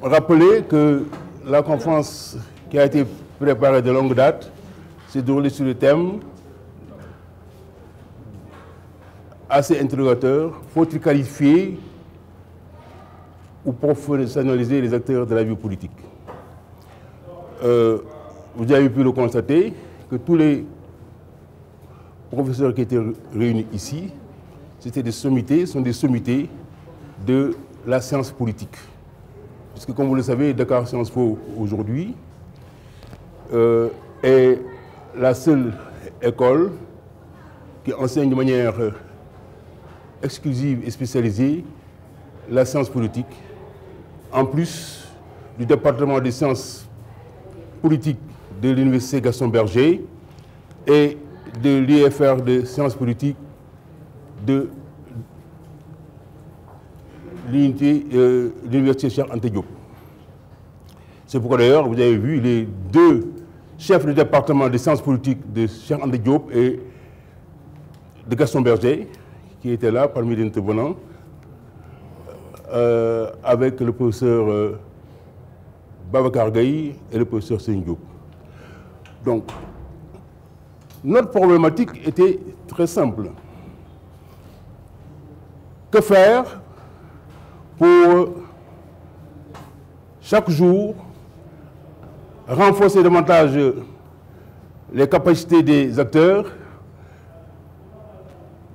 rappeler que la conférence qui a été préparée de longue date s'est déroulée sur le thème assez interrogateur: faut-il qualifier ou professionnaliser les acteurs de la vie politique? Vous avez pu le constater que tous les professeurs qui étaient réunis ici, c'était des sommités, sont des sommités de la science politique. Puisque, comme vous le savez, Dakar Sciences Po aujourd'hui est la seule école qui enseigne de manière exclusive et spécialisée la science politique, en plus du département des sciences politiques de l'Université Gaston Berger et de l'IFR de sciences politiques de l'Université Cheikh Anta Diop. C'est pourquoi d'ailleurs vous avez vu les deux chefs de département des sciences politiques de Cheikh Anta Diop et de Gaston Berger qui étaient là parmi les intervenants, avec le professeur Babacar Gaye et le professeur Seyni Diop. Donc, notre problématique était très simple. Que faire pour chaque jour renforcer davantage les capacités des acteurs,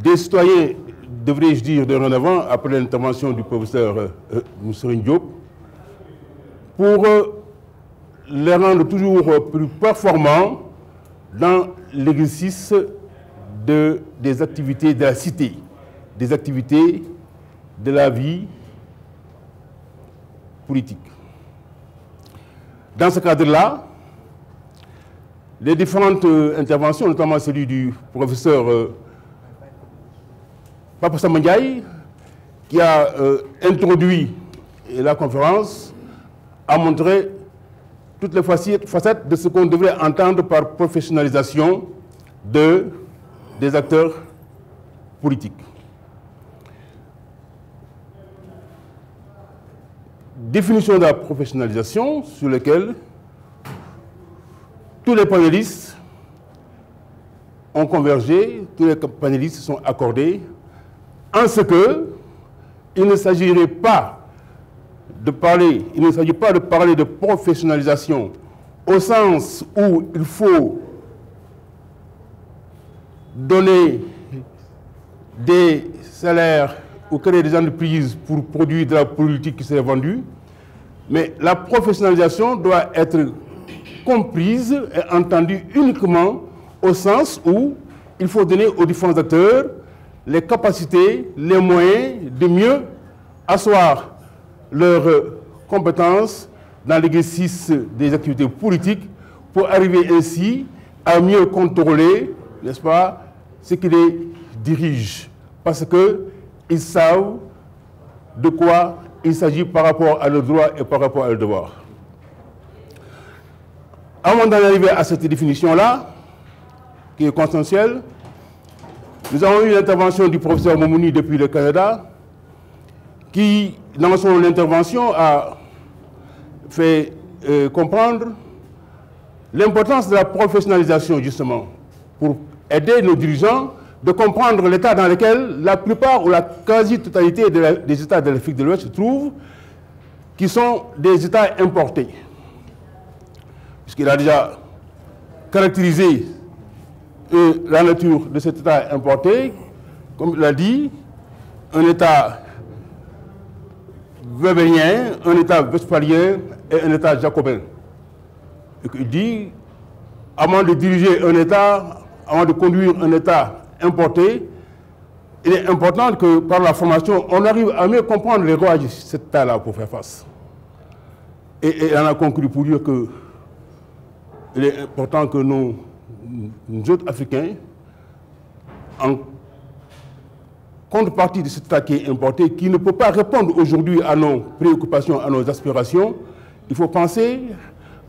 des citoyens, devrais-je dire dorénavant, après l'intervention du professeur Seyni Diop, pour les rendre toujours plus performants dans l'exercice des activités de la cité, des activités de la vie politique. Dans ce cadre-là, les différentes interventions, notamment celle du professeur Papa Samba Ndiaye, qui a introduit la conférence, a montré toutes les facettes de ce qu'on devrait entendre par professionnalisation des acteurs politiques. Définition de la professionnalisation sur laquelle tous les panélistes ont convergé, tous les panélistes se sont accordés en ce qu'il ne s'agirait pas de parler, il ne s'agit pas de parler de professionnalisation au sens où il faut donner des salaires ou créer des entreprises pour produire de la politique qui serait vendue, mais la professionnalisation doit être comprise et entendue uniquement au sens où il faut donner aux différents acteurs les capacités, les moyens de mieux asseoir leurs compétences dans l'exercice des activités politiques pour arriver ainsi à mieux contrôler, n'est-ce pas, ce qui les dirige. Parce qu'ils savent de quoi il s'agit par rapport à leurs droits et par rapport à leurs devoirs. Avant d'en arriver à cette définition-là, qui est consensuelle, nous avons eu l'intervention du professeur Momouni depuis le Canada, qui, dans son intervention, a fait comprendre l'importance de la professionnalisation, justement, pour aider nos dirigeants de comprendre l'état dans lequel la plupart ou la quasi-totalité des États de l'Afrique de l'Ouest se trouvent, qui sont des États importés. Puisqu'il a déjà caractérisé la nature de cet État importé, comme il l'a dit, un État wébérien, un État westphalien et un État jacobin. Et il dit, avant de diriger un État, avant de conduire un État importé, il est important que par la formation, on arrive à mieux comprendre les rouages de cet État-là pour faire face. Et on a conclu pour dire qu'il est important que nous autres Africains, en contrepartie de cet État qui est importé, qui ne peut pas répondre aujourd'hui à nos préoccupations, à nos aspirations, il faut penser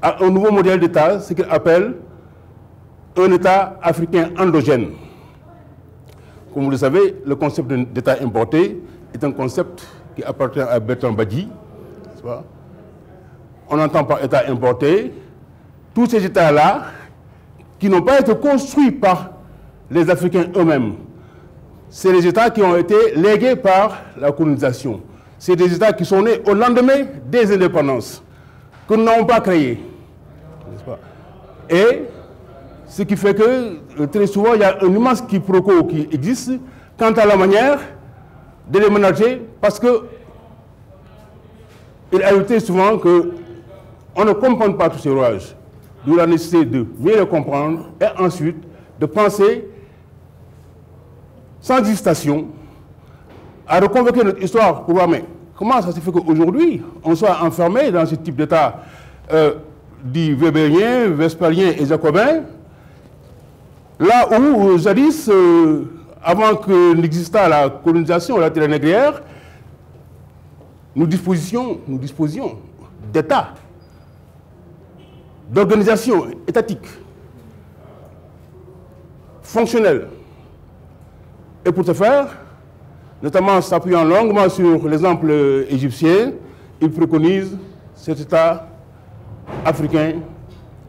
à un nouveau modèle d'État, ce qu'il appelle un État africain endogène. Comme vous le savez, le concept d'État importé est un concept qui appartient à Bertrand Badji, on entend par État importé, tous ces États-là qui n'ont pas été construits par les Africains eux-mêmes. C'est les États qui ont été légués par la colonisation. C'est des États qui sont nés au lendemain des indépendances, que nous n'avons pas créés. N'est-ce pas? Et ce qui fait que très souvent, il y a un immense quiproquo qui existe quant à la manière de les manager, parce que il a été souvent qu'on ne comprend pas tous ces rouages. D'où la nécessité de mieux les comprendre et ensuite de penser sans hésitation à reconvoquer notre histoire pour voir mais comment ça se fait qu'aujourd'hui on soit enfermé dans ce type d'état dit wébérien, vespérien et jacobin, là où jadis, avant que n'existât la colonisation, la terre négrière, nous disposions d'États, d'organisations étatiques, fonctionnelles. Et pour ce faire, notamment s'appuyant longuement sur l'exemple égyptien, il préconise cet État africain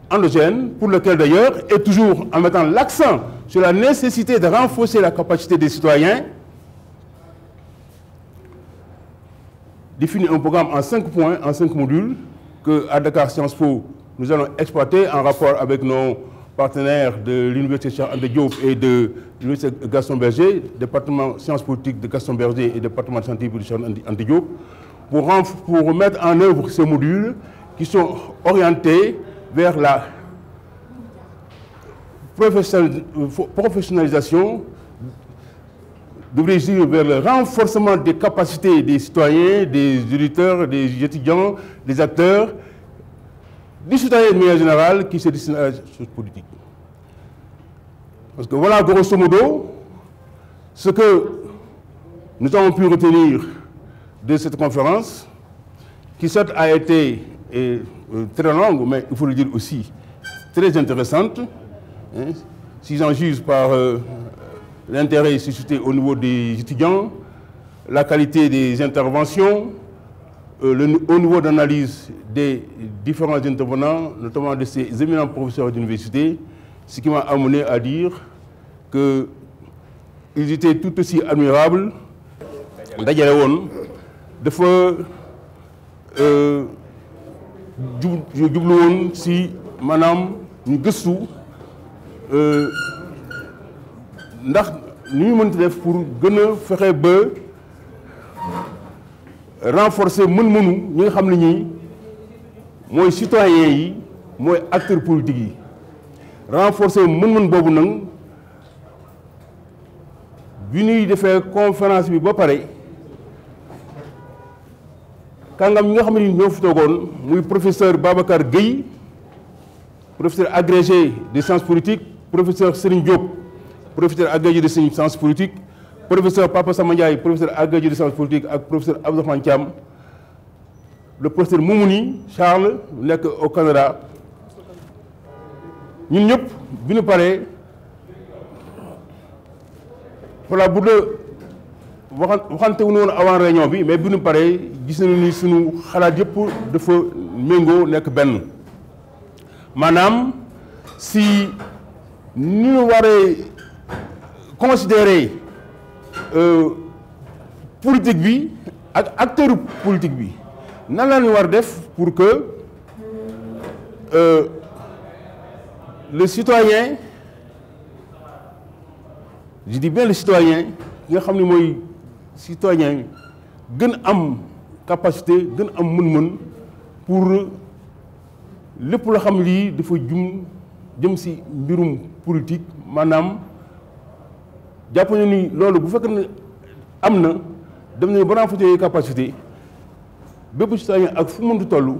endogène, pour lequel d'ailleurs, et toujours en mettant l'accent sur la nécessité de renforcer la capacité des citoyens, définit un programme en 5 points, en 5 modules, que à Dakar Sciences Po, nous allons exploiter en rapport avec nos partenaires de l'Université Cheikh Anta Diop et de l'Université Gaston Berger, département sciences politiques de Gaston Berger et département de santé publique de Cheikh Anta Diop, pour mettre en œuvre ces modules qui sont orientés vers la professionnalisation, devrais-je dire, vers le renforcement des capacités des citoyens, des auditeurs, des étudiants, des acteurs, des citoyens de manière générale qui se destinent à la chose politique. Parce que voilà, grosso modo, ce que nous avons pu retenir de cette conférence, qui certes a été très longue, mais il faut le dire aussi, très intéressante, hein, si j'en juge par l'intérêt suscité au niveau des étudiants, la qualité des interventions, au niveau d'analyse des différents intervenants, notamment de ces éminents professeurs d'université, ce qui m'a amené à dire qu'ils étaient tout aussi admirables dajale woon dafa jublu woon si maanaam ñu gëstu ndax ni ñu mënti def pour gën a fexe ba renforcer mën-mënu ñi nga xam ne ñii mooy citoyens yi mooy acteurs politiques yi renforcer mën-mën boobu nag bi ñuy defee conférence bi ba pare kàngam ñi nga xam ne ñoo fi toogoon muy professeur Babacar Gueye professeur agrégé de sciences politiques professeur Serigne Diop professeur agrégé de sciences politiques professeur Papa Samba Ndiaye professeur agrégé de sciences politiques ak professeur Abdourahmane Thiam le professeur Moumouni Charles nekk au Canada ñun ñëpp bi ñu paree voilà bu dee waxante wu ñu woon avant réunion bi mais bi ñu paree gis nañu ni suñu xalaat yëpp dafa méngoo nekk benn maanaam si ni ñu waree considérer politique bi ak acteur politique bi nan la ñu war def pour que le citoyen, je dis bien le citoyen nga xam ne mooy citoyen gën am capacité gën am mën-mën pour lépp loo xam lii dafa jëm si mbirum politique maanaam jàpp nañu ni loolu bu fekkee ne am na dem nañu ba renforcer capacité bépp citoyen ak fu mënti toll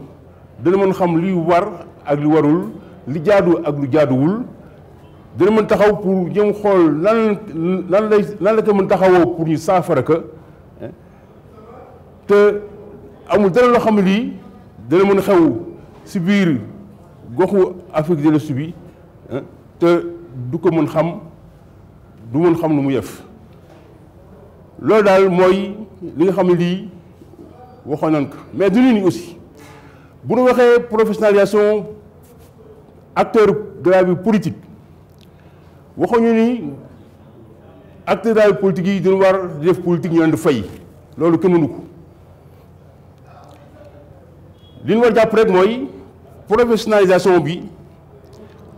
dana mën xam li war ak li warul li jaadu ak lu jaaduwul dana mën taxaw pour jëm xool lan la ko mën taxawoo pour ñu saafara ka te amul dara loo xam ne lii dana mën xew si biir goxu Afrique de l'Ouest bi te du ko mën xam du mën xam lu mu yëf loolu daal mooy li nga xam ne lii waxoon nañ ko mais du ni aussi bu ñu waxee professionnalisation acteur de la vie politique waxuñu ni acteur de la vie politique yi dañu war di def politique ñu leen di fay loolu kenn mënu ko li ñu war jàpp rek mooy professionnalisation bi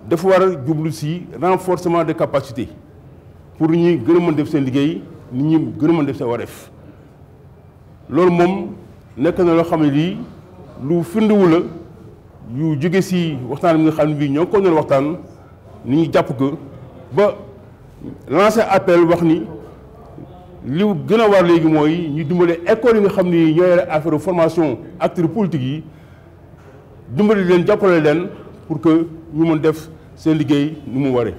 dafa war a jublu ci renforcement des capacités pour ñi gën a mën def seen liggéey nit ñi gën a mën def seen wareef loolu moom nekk na loo xam ne lii lu firndewu la yu jóge ci waxtaan bi nga xam ne bii ñoo ko doon waxtaan ni ñu jàpp ko ba lancer appel wax ni li gën a war léegi mooy ñu dimbale école yi nga xam ni ñoo yore affaire formation acteurs politiques yi dimbali leen jàppale leen pour que ñu mën def seen liggéey ni mu waree.